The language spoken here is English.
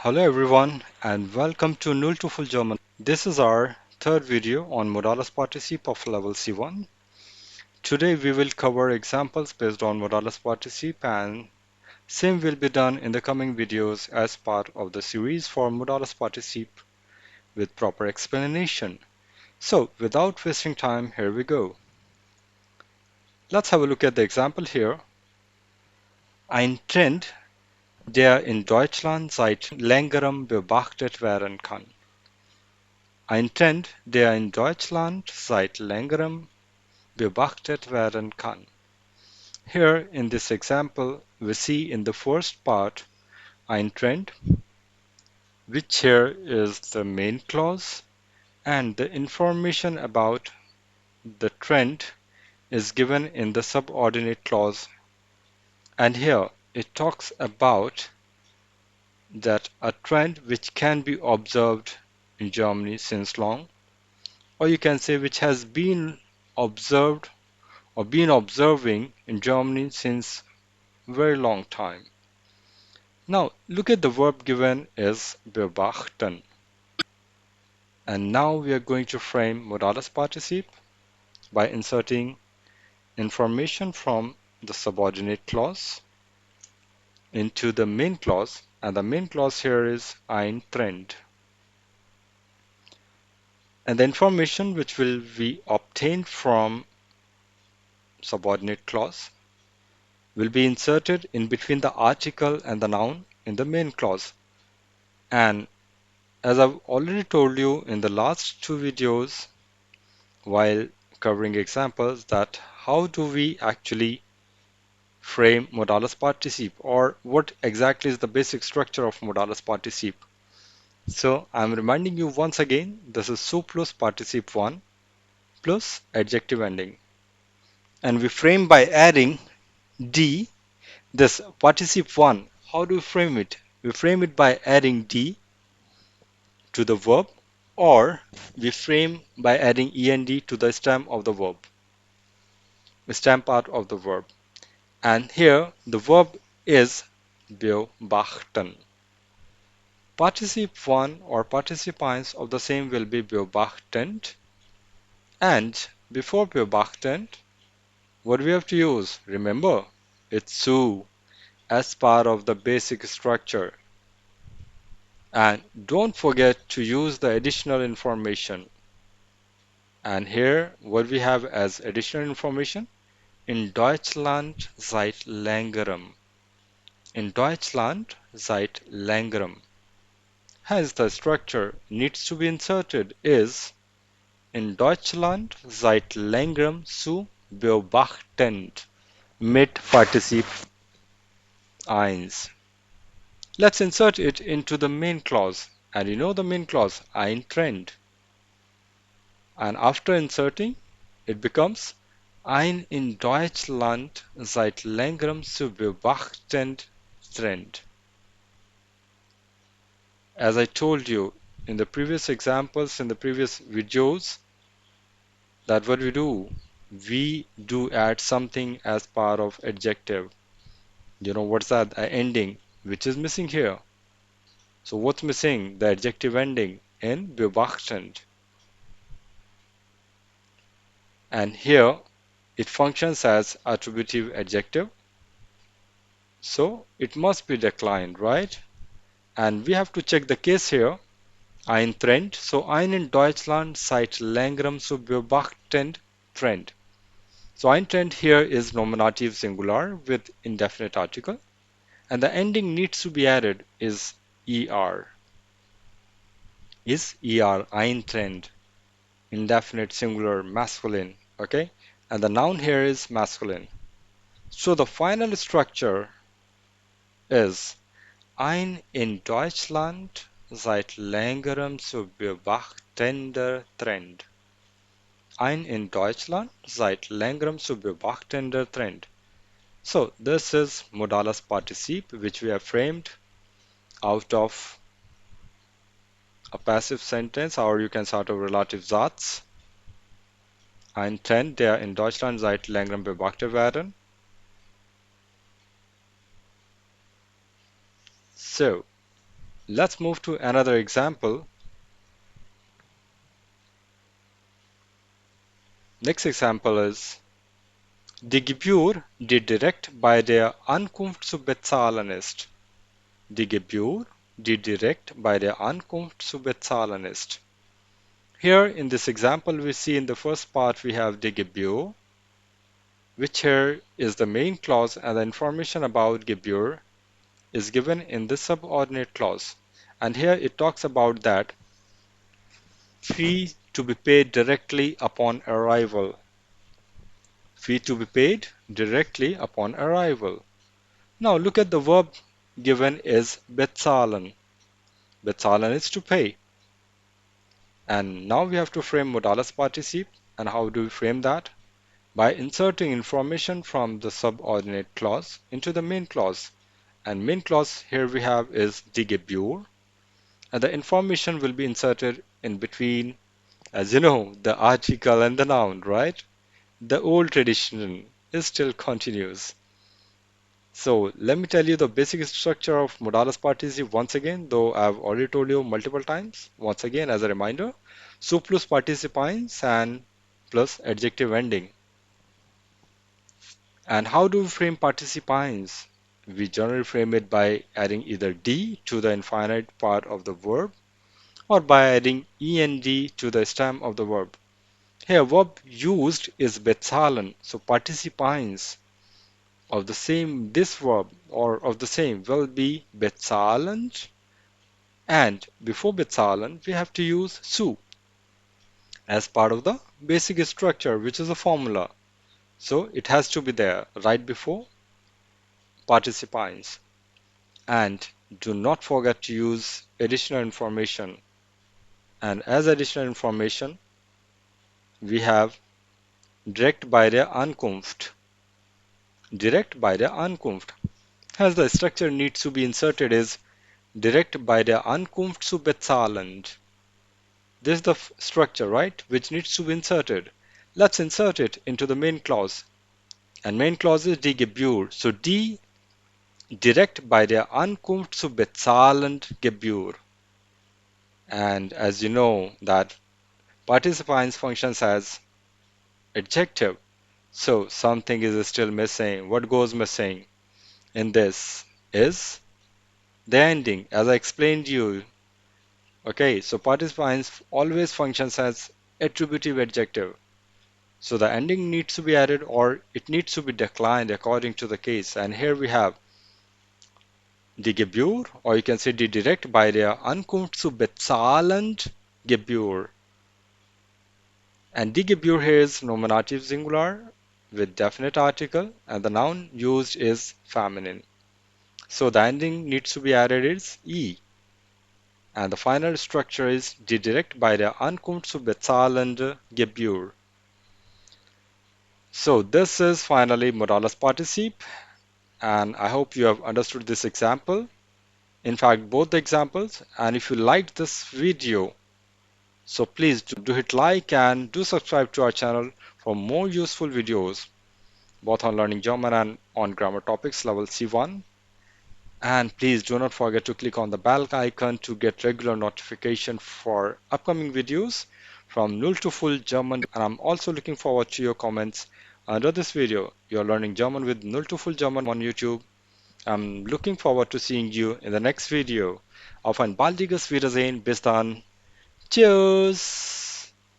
Hello everyone and welcome to Null to Full German. This is our third video on Modales Partizip of level C1. Today we will cover examples based on Modales Partizip, and same will be done in the coming videos as part of the series for Modales Partizip with proper explanation. So without wasting time, here we go. Let's have a look at the example here. Ein Trend, der in Deutschland seit längerem beobachtet werden kann. Ein Trend, der in Deutschland seit längerem beobachtet werden kann. Here in this example, we see in the first part ein Trend, which here is the main clause, and the information about the trend is given in the subordinate clause. And here it talks about that a trend which can be observed in Germany since long, or you can say which has been observed or been observing in Germany since very long time. Now look at the verb given is beobachten. And now we are going to frame modales partizip by inserting information from the subordinate clause into the main clause, and the main clause here is ein Trend. And the information which will be obtained from subordinate clause will be inserted in between the article and the noun in the main clause. And as I've already told you in the last two videos while covering examples, that how do we actually frame modales partizip, or what exactly is the basic structure of modales partizip. So I'm reminding you once again, this is su plus partizip 1 plus adjective ending, and we frame by adding d. This partizip 1, how do we frame it? We frame it by adding d to the verb, or we frame by adding end to the stem of the verb, the stem part of the verb. And here the verb is beobachten. Partizip 1 or partizip 1 of the same will be beobachtend, and before beobachtend, what do we have to use? Remember, it's su as part of the basic structure. And don't forget to use the additional information. And here what we have as additional information: in Deutschland seit längerem. In Deutschland seit längerem. Hence the structure needs to be inserted is in Deutschland seit längerem zu beobachtend mit Partizip 1. Let's insert it into the main clause, and you know the main clause, ein Trend. And after inserting, it becomes ein in Deutschland seit längerem zu beobachtend Trend. As I told you in the previous examples, in the previous videos, that what we do add something as part of adjective. You know what's that? An ending, which is missing here. So what's missing? The adjective ending in beobachtend. And here it functions as attributive adjective, so it must be declined, right? And we have to check the case here, ein Trend. So ein in Deutschland seit längerem zu beobachtend Trend. So ein Trend here is nominative singular with indefinite article, and the ending needs to be added is er. Ein Trend, indefinite singular masculine, okay? And the noun here is masculine. So the final structure is ein in Deutschland seit längerem zu beobachtender Trend. Ein in Deutschland seit längerem zu beobachtender Trend. So this is modales partizip, which we have framed out of a passive sentence, or you can start a relative Satz. Ein Trend, der in Deutschland seit längerem beobachtet werden. So Let's move to another example. Next example is Die Gebühr, die direkt bei der Ankunft zu bezahlen ist. Die Gebühr, die direkt bei der Ankunft zu bezahlen ist. Here in this example we see in the first part we have die Gebühr, which here is the main clause, and the information about Gebühr is given in the subordinate clause. And here it talks about that fee to be paid directly upon arrival. Fee to be paid directly upon arrival. Now look at the verb given is bezahlen. Bezahlen is to pay. And now we have to frame modales partizip. And how do we frame that? By inserting information from the subordinate clause into the main clause. And main clause here we have is die Gebühr. And the information will be inserted in between, as you know, the article and the noun, right? The old tradition is still continues. So let me tell you the basic structure of modales participe once again, though I've already told you multiple times. Once again, as a reminder, su plus participants and plus adjective ending. And how do we frame participants? We generally frame it by adding either d to the infinite part of the verb or by adding eng to the stem of the verb. Here, verb used is bezahlen, so participants of the same this verb or of the same will be bezahlen, and before bezahlen we have to use su as part of the basic structure, which is a formula. So it has to be there right before participants. And do not forget to use additional information. And as additional information, we have direkt bei der Ankunft. Direkt bei der Ankunft. As the structure needs to be inserted is direkt bei der Ankunft zu bezahlen. This is the structure, right, which needs to be inserted. Let's insert it into the main clause. And main clause is die Gebühr. So die direkt bei der Ankunft zu bezahlen Gebühr. And as you know that participants functions as adjective. So something is still missing. What goes missing in this is the ending, as I explained to you. Okay, so participants always functions as attributive adjective. So the ending needs to be added or it needs to be declined according to the case. And here we have die Gebühr, or you can say die direkt bei der Ankunft zu bezahlen Gebühr. And die Gebühr here is nominative singular with definite article, and the noun used is feminine. So the ending needs to be added is e. And the final structure is die direkt bei der Ankunft zu bezahlende Gebühr. So this is finally modales participe, and I hope you have understood this example. In fact, both the examples. And if you liked this video, so please do hit like and do subscribe to our channel for more useful videos, both on learning German and on grammar topics level C1. And please do not forget to click on the bell icon to get regular notification for upcoming videos from Null to Full German. And I'm also looking forward to your comments under this video. You're learning German with Null to Full German on YouTube. I'm looking forward to seeing you in the next video. Auf ein baldiges Wiedersehen. Bis dann. Tschüss.